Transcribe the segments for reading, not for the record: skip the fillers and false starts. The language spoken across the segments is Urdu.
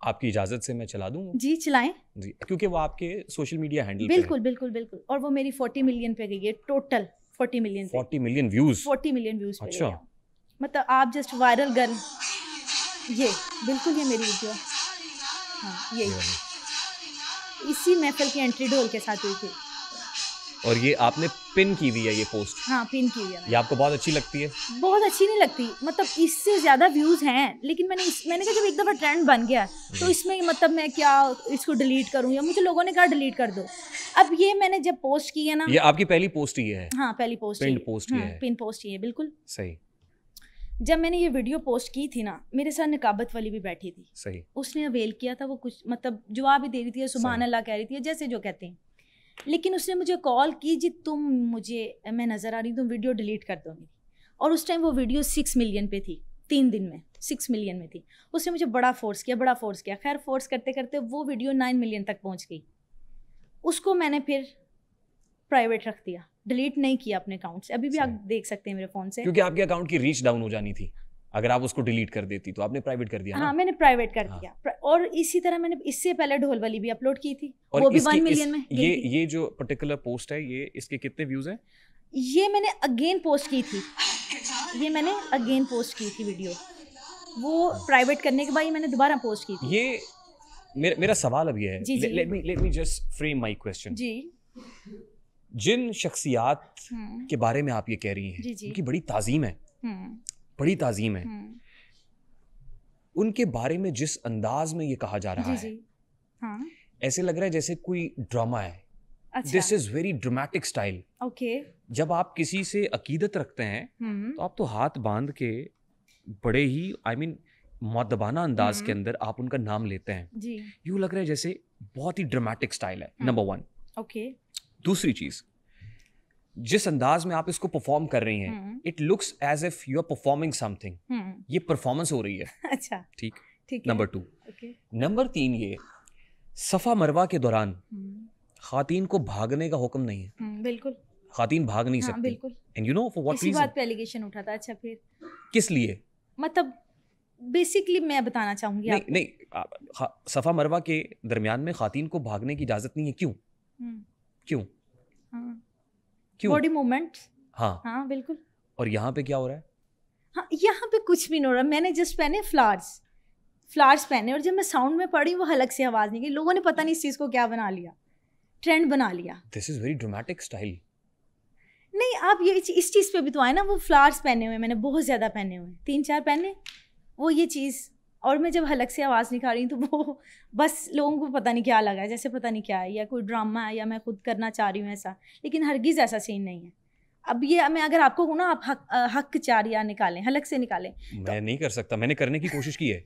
آپ کی اجازت سے میں چلا دوں؟ جی چلائیں جی، کیونکہ وہ آپ کے سوشل میڈیا ہینڈل بالکل بالکل بالکل. اور وہ میری 40 ملین پہ گئی ہے total. 40 million 40 million views. 40 million views پہ اچھا. مطلب آپ جسٹ وائرل گرل. یہ بالکل یہ میری ویڈیو. ہاں یہی اسی محفل کی انٹری ڈھول کے ساتھ ہوئی تھی. اور یہ آپ نے پن کی ہوئی ہے یہ پوسٹ؟ ہاں پن کی ہوئی ہے. یہ آپ کو بہت اچھی لگتی ہے؟ بہت اچھی نہیں لگتی, مطلب اس سے زیادہ ویوز ہیں, لیکن میں نے کہا جب ایک دفعہ ٹرینڈ بن گیا تو اس میں مطلب میں کیا اس کو ڈیلیٹ کروں, یا مجھے لوگوں نے کہا ڈیلیٹ کر دو. اب یہ میں نے جب پوسٹ کی ہے نا, یہ آپ کی پہلی پوسٹ ہی ہے؟ ہاں پہلی پوسٹ, پن پوسٹ ہی ہے بالکل صحیح. جب میں نے یہ ویڈیو پوسٹ کی تھی نا, میرے ساتھ نقابت والی بھی بیٹھی تھی. صحیح. اس نے اویل کیا تھا, وہ کچھ مطلب جواب ہی دے رہی تھی, سبحان اللہ کہہ رہی تھی, جیسے جو کہتے ہیں. لیکن اس نے مجھے کال کی, جی تم مجھے میں نظر آ رہی ہوں, تم ویڈیو ڈیلیٹ کر دو میری. اور اس ٹائم وہ ویڈیو 6 ملین پہ تھی, 3 دن میں 6 ملین میں تھی. اس نے مجھے بڑا فورس کیا. خیر فورس کرتے کرتے وہ ویڈیو 9 ملین تک پہنچ گئی. اس کو میں نے پھر پرائیویٹ رکھ دیا, ڈیلیٹ نہیں کیا اپنے اکاؤنٹ سے. ابھی بھی آپ دیکھ سکتے ہیں میرے فون سے, کیونکہ آپ کے اکاؤنٹ کی ریچ ڈاؤن ہو جانی تھی اگر آپ اس کو ڈیلیٹ کر دیتی. تو آپ نے پرائیویٹ کر دیا؟ ہاں میں نے پرائیویٹ کر دیا. اور اسی طرح میں نے اس سے پہلے ڈھول والی بھی اپلوڈ کی تھی, وہ بھی 1 ملین میں. یہ جو پرٹیکولر پوسٹ ہے, یہ اس کے کتنے ویوز ہیں؟ یہ میں نے اگین پوسٹ کی تھی ویڈیو, وہ پرائیویٹ کرنے کے بعد میں نے دوبارہ پوسٹ کی تھی. یہ میرا سوال اب یہ ہے, لیٹ می جسٹ فریم مائی کوسچن. جی. جن شخصیات کے بارے میں آپ یہ کہہ رہی ہیں ان کی بڑی تعظیم ہے, بڑی تعظیم ہے, ان کے بارے میں جس انداز میں یہ کہا جا رہا ہے, ایسے لگ رہا ہے جیسے کوئی ڈرامہ ہے. دس از ویری ڈرامیٹک اسٹائل. جب آپ کسی سے عقیدت رکھتے ہیں تو آپ تو ہاتھ باندھ کے بڑے ہی مؤدبانہ انداز کے اندر آپ ان کا نام لیتے ہیں. یوں لگ رہا ہے جیسے بہت ہی ڈرامیٹک اسٹائل ہے, نمبر 1. دوسری چیز, جس انداز میں آپ اس کو پرفارم کر رہی ہیں, it looks as if you are performing something. یہ پرفارمنس ہو رہی ہے. اچھا ٹھیک. نمبر 2. نمبر 3, یہ صفا مروہ کے دوران خواتین کو بھاگنے کا حکم نہیں ہے. بالکل خواتین بھاگ نہیں سکتی. بالکل. And you know for what اسی ریزن بات پہ ایلیگیشن اٹھا تھا. اچھا پھر کس لیے؟ مطلب بیسکلی میں بتانا چاہوں گی. نہیں, صفا مروہ کے درمیان میں خواتین کو بھاگنے کی اجازت نہیں ہے. کیوں؟ Body movement. ہاں بالکل. اور یہاں پہ کیا ہو رہا ہے؟ ہاں یہاں پہ کچھ بھی نہیں ہو رہا. میں نے جسٹ پہنے فلاورس پہنے, اور جب میں ساؤنڈ میں پڑھی وہ حلق سے آواز نہیں گئی. لوگوں نے پتہ نہیں اس چیز کو کیا بنا لیا, ٹرینڈ بنا لیا. دس از ویری ڈرامیٹک اسٹائل. نہیں آپ یہ اس چیز پہ بھی تو آئے نا, وہ فلاورس پہنے ہوئے, میں نے بہت زیادہ پہنے ہوئے, 3-4 پہنے, وہ یہ چیز. اور میں جب حلق سے آواز نکال رہی ہوں تو وہ بس لوگوں کو پتہ نہیں کیا لگا ہے, جیسے پتہ نہیں کیا ہے, یا کوئی ڈرامہ ہے, یا میں خود کرنا چاہ رہی ہوں ایسا. لیکن ہرگز ایسا سین نہیں ہے. اب یہ میں اگر آپ کو ہوں نا, آپ حق 4 یا نکالیں, حلق سے نکالیں. میں نہیں کر سکتا, میں نے کرنے کی کوشش کی ہے.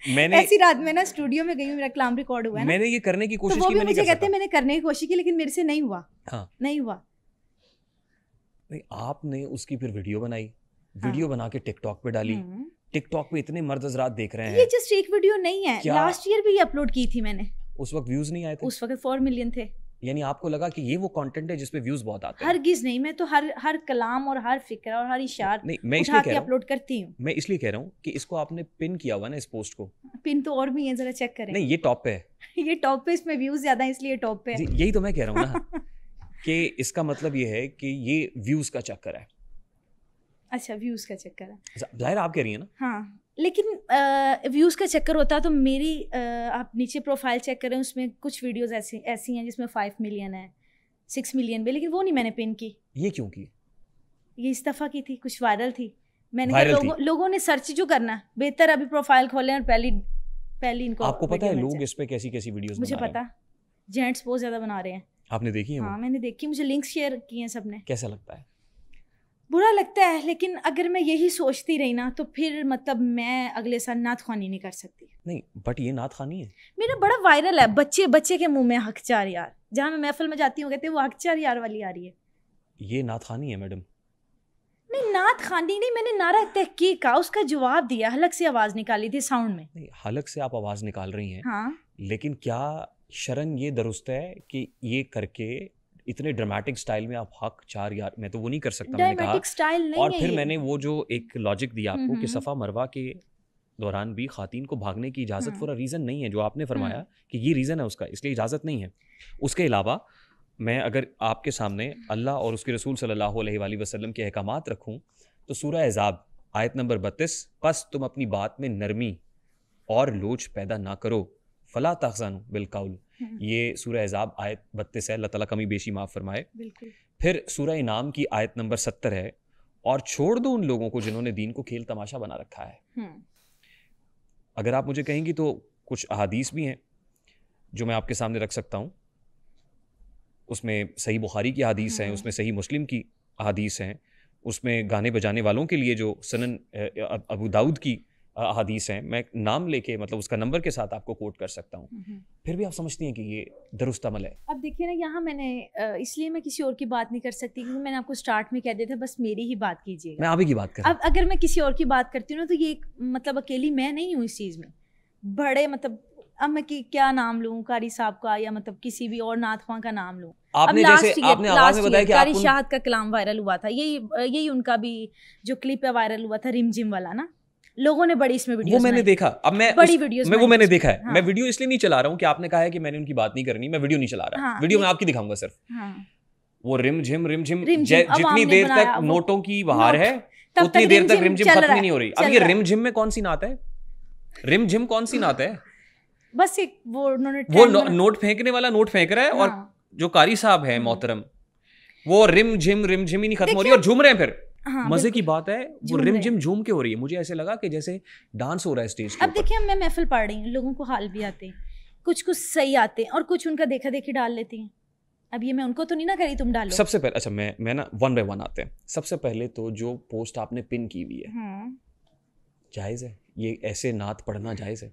میں نے ایسی رات میں نا اسٹوڈیو میں گئی ہوں, میرا کلام ریکارڈ ہوا ہے, میں نے یہ کرنے کی کوشش کی. میں مجھے کہتے ہیں میں نے کرنے کی کوشش کی, لیکن میرے سے نہیں ہوا. نہیں ہوا. نہیں, آپ نے اس کی پھر ویڈیو بنائی, ویڈیو بنا کے ٹک ٹاک پہ ڈالی. ٹک ٹاک پہ اتنے مرد حضرات دیکھ رہے ہیں. یہ جسٹ ایک ویڈیو نہیں ہے, لاسٹ ایئر بھی یہ اپلوڈ کی تھی میں نے. اس وقت ویوز نہیں آئے تھے؟ اس وقت 4 ملین تھے. یعنی آپ کو لگا کہ یہ وہ کنٹینٹ ہے جس پہ ویوز بہت آتے ہیں؟ ہرگز نہیں. میں تو ہر کلام اور ہر فکر اور ہر اشعار اٹھا کے اپلوڈ کرتی ہوں. میں اس لیے کہہ رہا ہوں کہ اس کو آپ نے پن کیا ہوا نا, اس پوسٹ کو. پن تو اور بھی ہے, ذرا چیک کریں. نہیں یہ ٹاپ پہ ہے. یہ ٹاپ پہ, اس میں ویوز زیادہ ہیں اس لیے ٹاپ پہ ہے. یہی تو میں کہہ رہا ہوں نا کہ اس کا مطلب یہ ہے کہ یہ ویوز کا چکر ہے. اچھا ویوز کا چکر ہے, ظاہر آپ کہہ رہی ہیں نا. ہاں لیکن ویوز کا چکر ہوتا تو میری آپ نیچے پروفائل چیک کریں, اس میں کچھ ویڈیوز ایسی ہیں جس میں 5 ملین ہے, 6 ملین بھی, لیکن وہ نہیں میں نے پن کی. یہ کیوں کی؟ یہ اس دفعہ کی تھی, کچھ وائرل تھی. میں نے کہا لوگوں نے سرچ جو کرنا بہتر ابھی پروفائل کھولیں اور پہلی ان کو. آپ کو پتا ہے لوگ اس پہ کیسی ویڈیوز مجھے پتا, جینٹس بہت زیادہ بنا رہے ہیں. آپ نے دیکھی ہیں؟ ہاں میں نے دیکھی, مجھے لنکس شیئر کیے ہیں سب نے. کیسا لگتا ہے؟ برا لگتا ہے, لیکن اگر میں یہی سوچتی رہی نا تو پھر مطلب میں اگلے سال نعت خوانی نہیں کر سکتی. نہیں بٹ یہ نعت خوانی ہے. میرا بڑا وائرل ہے, بچے کے منہ میں حق 4 یار. جہاں میں محفل میں جاتی ہوں کہتے ہیں وہ حق 4 یار والی آ رہی ہے. یہ نعت خوانی ہے میڈم. نہیں نعت خوانی نہیں, میں نے نعرہ تحقیق کا اس کا جواب دیا, حلق سے آواز نکالی تھی ساؤنڈ میں. نہیں حلق سے آپ آواز نکال رہی ہیں, ہاں, لیکن کیا شرن یہ درست ہے کہ یہ کر کے اتنے ڈرامیٹک سٹائل میں آپ حق 4 یار, میں تو وہ نہیں کر سکتا. میں نے کہا, اور پھر میں نے وہ جو ایک لاجک دیا آپ کو کہ صفا مروہ کے دوران بھی خواتین کو بھاگنے کی اجازت فور اے ریزن نہیں ہے. جو آپ نے فرمایا کہ یہ ریزن ہے اس کا, اس لیے اجازت نہیں ہے. اس کے علاوہ میں اگر آپ کے سامنے اللہ اور اس کے رسول صلی اللہ علیہ وآلہ وسلم کے احکامات رکھوں تو سورہ احزاب آیت نمبر 32, پس تم اپنی بات میں نرمی اور لوچ پیدا نہ کرو فلا تحزنوا بالقول. یہ سورہ احزاب آیت 32 ہے, اللہ تعالیٰ کمی بیشی معاف فرمائے. پھر سورہ انعام کی آیت نمبر 70 ہے, اور چھوڑ دو ان لوگوں کو جنہوں نے دین کو کھیل تماشا بنا رکھا ہے. اگر آپ مجھے کہیں گی تو کچھ احادیث بھی ہیں جو میں آپ کے سامنے رکھ سکتا ہوں. اس میں صحیح بخاری کی احادیث ہیں, اس میں صحیح مسلم کی احادیث ہیں, اس میں گانے بجانے والوں کے لیے جو سنن ابو داؤد کی احادیث ہیں. میں نام لے کے مطلب اس کا نمبر کے ساتھ آپ کو کوٹ کر سکتا ہوں. پھر بھی آپ سمجھتی ہیں کہ یہ درست عمل ہے. اب دیکھیے نا, یہاں میں نے اس لیے میں کسی اور کی بات نہیں کر سکتی کیونکہ میں نے آپ کو اسٹارٹ میں کہہ دیا تھا بس میری ہی بات کیجیے گا, میں آپ ہی کی بات کر. اب اگر میں کسی اور کی بات کرتی ہوں نا تو یہ مطلب اکیلی میں نہیں ہوں اس چیز میں. بڑے مطلب اب میں کیا نام لوں, قاری صاحب کا یا مطلب کسی بھی اور نعت خواں کا نام لوں. آپ نے جیسے آپ نے آواز میں بتایا کہ قاری شاہد کا کلام وائرل ہوا تھا, یہی ان کا بھی جو کلپ ہے وائرل ہوا تھا رم جم والا نا, لوگوں نے بڑی اس میں ویڈیوز, وہ میں نے دیکھا. اب میں بڑی ویڈیوز میں وہ میں نے دیکھا ہے. میں ویڈیو اس لیے نہیں چلا رہا ہوں کہ آپ نے کہا ہے کہ میں نے ان کی بات نہیں کرنی, میں ویڈیو نہیں چلا رہا. ویڈیو میں آپ کی دکھاؤں گا صرف. وہ رم جھم جتنی دیر تک نوٹوں کی بہار ہے اتنی دیر تک رم جھم ختم ہی نہیں ہو رہی. اب یہ رم جھم میں کون سی نعت ہے؟ رم جھم کون سی نعت ہے؟ بس ایک وہ نوٹ پھینکنے والا نوٹ پھینک رہا ہے, اور جو قاری صاحب ہے محترم وہ رم جھم ہی نہیں ختم ہو رہی اور جھوم رہے ہیں. پھر مزے کی بات ہے وہ رم جم جھوم کے ہو رہی ہے. مجھے ایسے لگا کہ جیسے ڈانس ہو رہا ہے اسٹیج پہ. اب دیکھیں میں محفل پڑھ رہی ہوں, لوگوں کو حال بھی آتے ہیں, کچھ صحیح آتے ہیں اور کچھ ان کا دیکھا دیکھی ڈال لیتی ہیں. اب یہ میں ان کو تو نہیں نہ کری تم ڈالو. سب سے پہلے اچھا میں نا 1 by 1 آتے ہیں. سب سے پہلے تو جو پوسٹ آپ نے پن کی ہوئی ہے جائز ہے؟ یہ ایسے نعت پڑھنا جائز ہے؟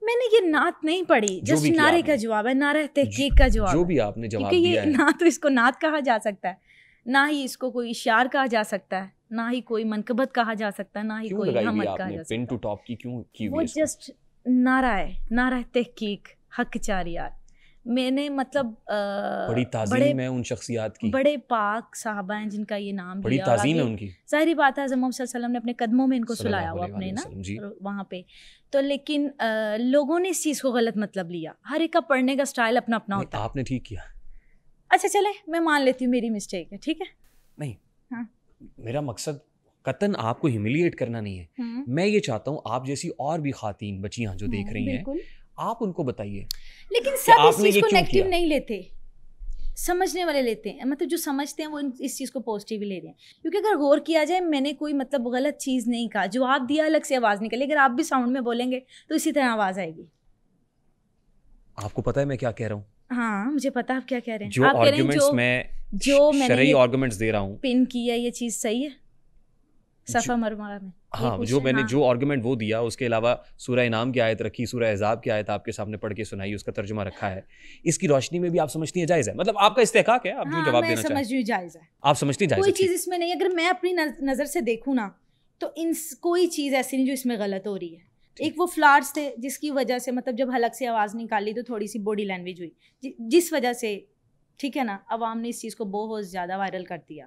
میں نے یہ نعت نہیں پڑھی, جسٹ نعرے کا جواب ہے, نعرہ تحقیق کا جواب, جو بھی آپ نے جواب دیا ہے. نہ تو اس کو نعت کہا جا سکتا ہے, نہ ہی اس کو کوئی اشعار کہا جا سکتا ہے, نہ ہی کوئی منقبت کہا جا سکتا ہے, نہ ہی کوئی حمد کہا جا سکتا ہے. پن ٹو ٹاپ کی کیوں کی وہ جسٹ نعرہ ہے, نعرہ تحقیق حق چاریار. میں نے مطلب بڑی تعظیم ہے ان شخصیات کی, بڑے پاک صحابہ ہیں جن کا یہ نام بڑی تعظیم ہے ان کی. ظاہری بات ہے محمد صلی اللہ علیہ وسلم نے اپنے قدموں میں ان کو سلایا ہوا اپنے نا وہاں پہ. تو لیکن لوگوں نے اس چیز کو غلط مطلب لیا. ہر ایک کا پڑھنے کا سٹائل اپنا اپنا ہوتا ہے. آپ نے ٹھیک کیا. اچھا چلے میں مان لیتی ہوں میری مسٹیک ہے, ٹھیک ہے. نہیں میرا مقصد قطعاً آپ کو ہیوملیٹ کرنا نہیں ہے. میں یہ چاہتا ہوں آپ جیسی اور بھی خواتین بچیاں جو دیکھ رہی ہیں آپ ان کو بتائیے. لیکن سب اس چیز کو نیگیٹو نہیں لیتے, سمجھنے والے لیتے ہیں. مطلب جو سمجھتے ہیں وہ اس چیز کو پازیٹیو لے رہے ہیں. کیونکہ اگر غور کیا جائے میں نے کوئی مطلب غلط چیز نہیں کہا, جواب دیا الگ سے آواز نکلی. اگر آپ بھی ساؤنڈ میں بولیں گے تو اسی طرح آواز آئے گی. آپ کو پتہ ہے میں کیا کہہ رہا ہوں؟ ہاں مجھے پتا آپ کیا کہہ رہے ہیں. جو آرگومنٹس میں شرعی آرگومنٹس دے رہا ہوں پن کیا یہ چیز صحیح ہے صفا مرمرہ میں. ہاں جو میں نے جو آرگومنٹ وہ دیا, اس کے علاوہ سورہ انعام کی آیت رکھی, سورہ احزاب کی آیت آپ کے سامنے پڑھ کے سنائی, اس کا ترجمہ رکھا ہے. اس کی روشنی میں بھی آپ سمجھتی ہیں جائز ہے؟ مطلب آپ کا استحقاق ہے, آپ جو جواب دینا چاہیں. میں سمجھ جائز ہے. آپ سمجھتی ہیں جائز ہے؟ کوئی چیز اس میں نہیں. اگر میں اپنی نظر سے دیکھوں نا تو کوئی چیز ایسی نہیں جو اس میں غلط ہو رہی ہے. ایک وہ فلاورس تھے جس کی وجہ سے مطلب جب حلق سے آواز نکالی تو تھوڑی سی باڈی لینگویج ہوئی, جس وجہ سے ٹھیک ہے نا عوام نے اس چیز کو بہت زیادہ وائرل کر دیا.